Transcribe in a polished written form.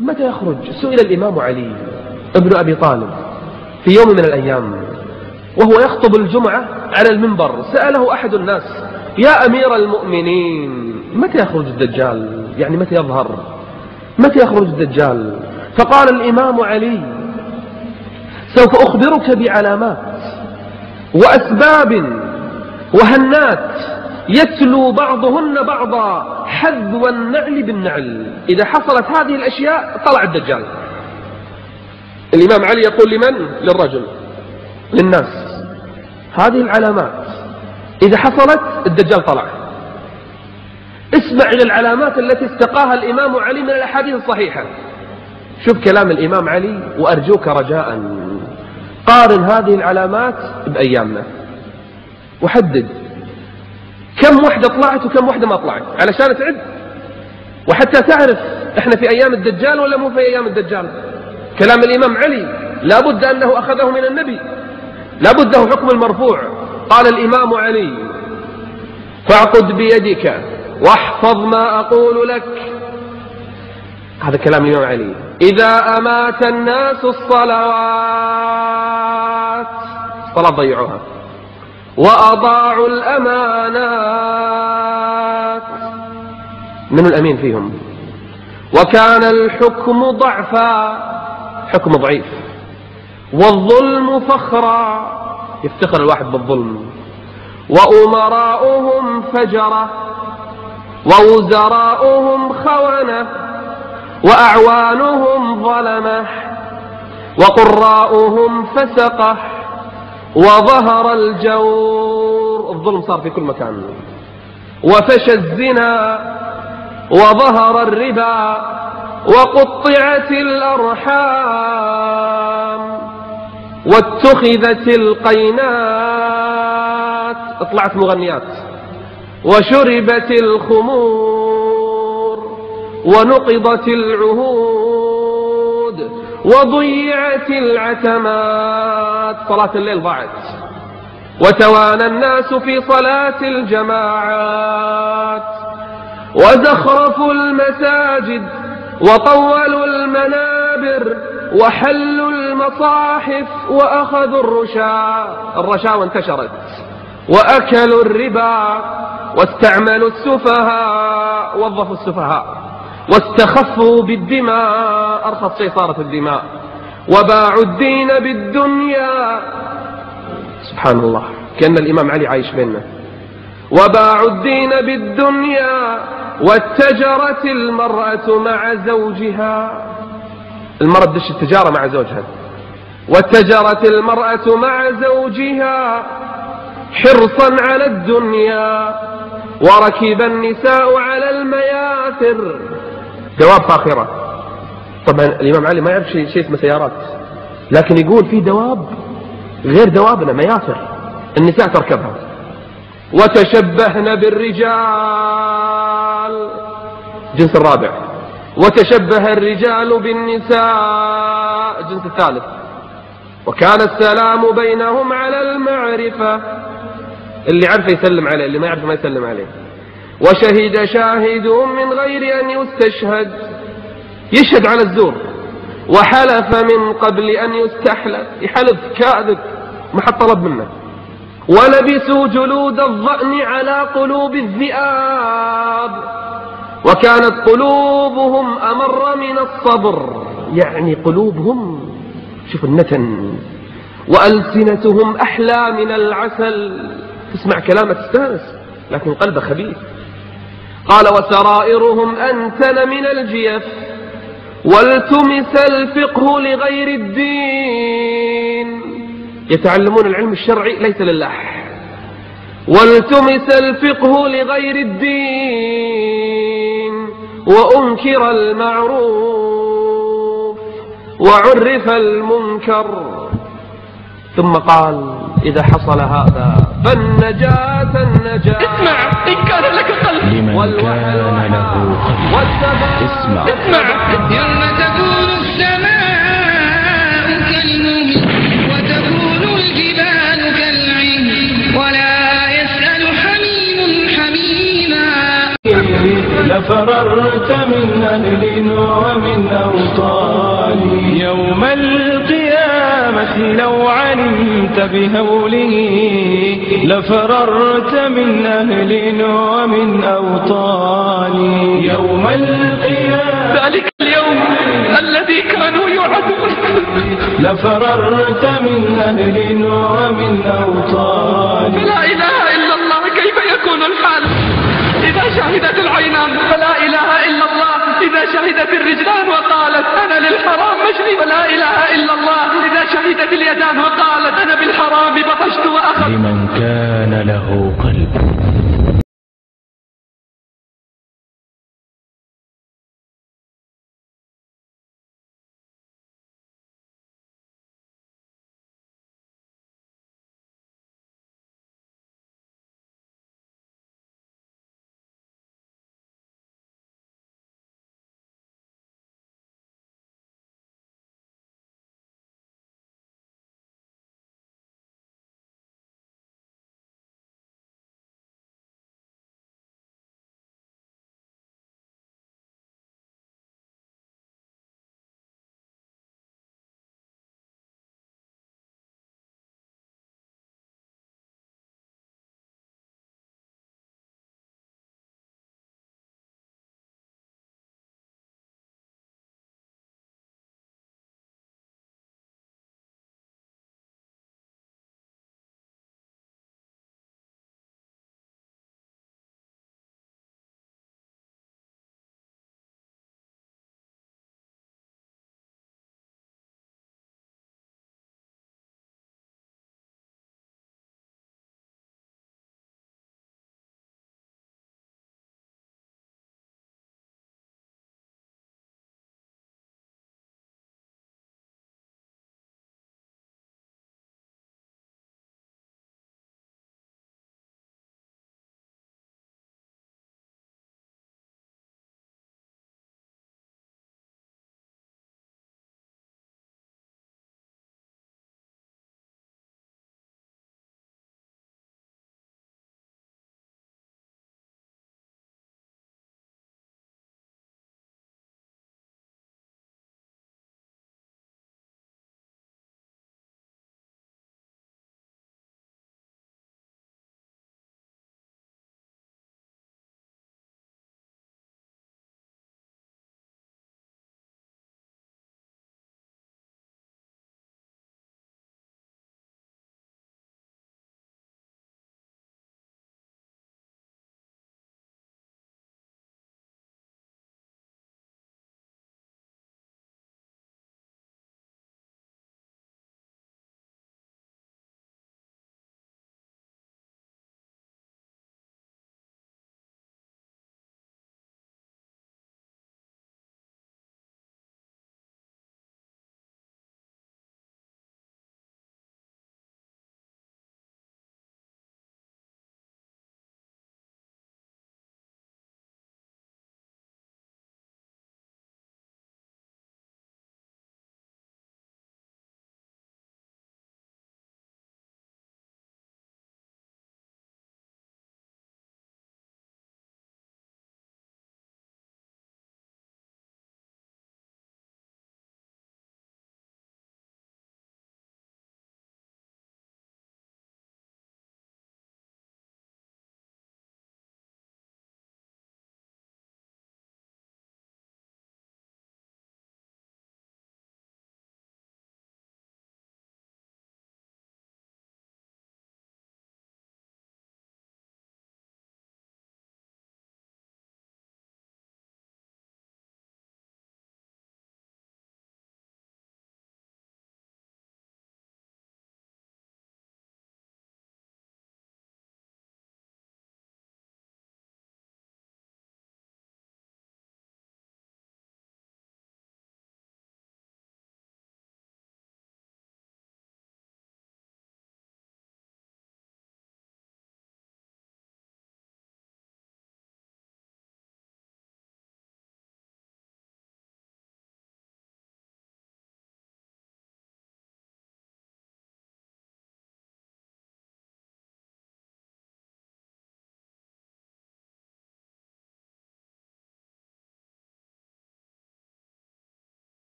متى يخرج؟ سئل الإمام علي ابن أبي طالب في يوم من الأيام وهو يخطب الجمعة على المنبر، سأله أحد الناس: يا أمير المؤمنين، متى يخرج الدجال؟ يعني متى يظهر؟ متى يخرج الدجال؟ فقال الإمام علي: سوف أخبرك بعلامات وأسباب وهنات يتلو بعضهن بعضا حذو النعل بالنعل، إذا حصلت هذه الأشياء طلع الدجال. الإمام علي يقول لمن؟ للرجل، للناس: هذه العلامات إذا حصلت الدجال طلع. اسمع إلى العلامات التي استقاها الإمام علي من الأحاديث الصحيحة. شوف كلام الإمام علي وأرجوك رجاء قارن هذه العلامات بأيامنا وحدد كم وحدة طلعت وكم وحدة ما طلعت علشان تعد، وحتى تعرف احنا في أيام الدجال ولا مو في أيام الدجال. كلام الإمام علي لا بد أنه أخذه من النبي، لا بد له حكم المرفوع. قال الإمام علي: فاعقد بيدك واحفظ ما أقول لك. هذا كلام الإمام علي. إذا أمات الناس الصلوات، الصلاة ضيعوها، وأضاعوا الأمانات، من الأمين فيهم؟ وكان الحكم ضعفا، حكم ضعيف، والظلم فخرا، يفتخر الواحد بالظلم، وأمراؤهم فجرة، ووزراؤهم خونة، وأعوانهم ظلمة، وقراؤهم فسقة، وظهر الجور، الظلم صار في كل مكان، وفشى الزنا، وظهر الربا، وقطعت الأرحام، واتخذت القينات، اطلعت مغنيات، وشربت الخمور، ونقضت العهود، وضيعت العتمات، صلاة الليل ضاعت، وتوانى الناس في صلاة الجماعات، وزخرفوا المساجد، وطولوا المنابر، وحلوا المصاحف، وأخذوا الرشاوى انتشرت، وأكلوا الربا، واستعملوا السفهاء، وظفوا السفهاء، واستخفوا بالدماء، أرخص شيء صارت الدماء، وباعوا الدين بالدنيا. سبحان الله، كأن الإمام علي عايش بيننا. وباعوا الدين بالدنيا، واتجرت المرأة مع زوجها، المرأة تدش التجارة مع زوجها، واتجرت المرأة مع زوجها حرصا على الدنيا، وركب النساء على المياثر، دواب فاخرة. طبعا الإمام علي ما يعرف شيء اسمه سيارات، لكن يقول في دواب غير دوابنا، مياثر النساء تركبها. وتشبهن بالرجال، جنس الرابع، وتشبه الرجال بالنساء، الجنس الثالث، وكان السلام بينهم على المعرفة، اللي عرف يسلم عليه، اللي ما يعرف ما يسلم عليه. وشهد شاهد من غير أن يستشهد، يشهد على الزور، وحلف من قبل أن يستحلف، يحلف كاذب ما حد طلب منه. ولبسوا جلود الضأن على قلوب الذئاب، وكانت قلوبهم أمر من الصبر، يعني قلوبهم شوف النتن، وألسنتهم أحلى من العسل، تسمع كلامه تستانس لكن قلبه خبيث. قال: وسرائرهم أنتن من الجيف، والتمس الفقه لغير الدين، يتعلمون العلم الشرعي ليس لله، والتمس الفقه لغير الدين، وأنكر المعروف، وعرف المنكر. ثم قال: إذا حصل هذا فالنجاة النجاة. اسمع، إن كان لك قلب، لمن كان له قلب. اسمع، يوم تكون السماء كالمهل، وتكون الجبال كالعهن، ولا يسأل حميم حميما. لفررت من أهل ومن أوطاني. يوم القيامة لو علمت بهوله لفررت من أهل ومن أوطاني. يوم القيامة ذلك اليوم الذي كانوا يوعدون لفررت من أهل ومن أوطاني. لا إله إلا الله، كيف يكون الحال إذا شهدت العينان؟ فلا إله إلا الله إذا شهدت الرجلان وقالت أنا للحرام مشري، ولا إله إلا الله إذا شهدت اليدان وقالت أنا بالحرام بطشت وأخذت. لمن كان له قلب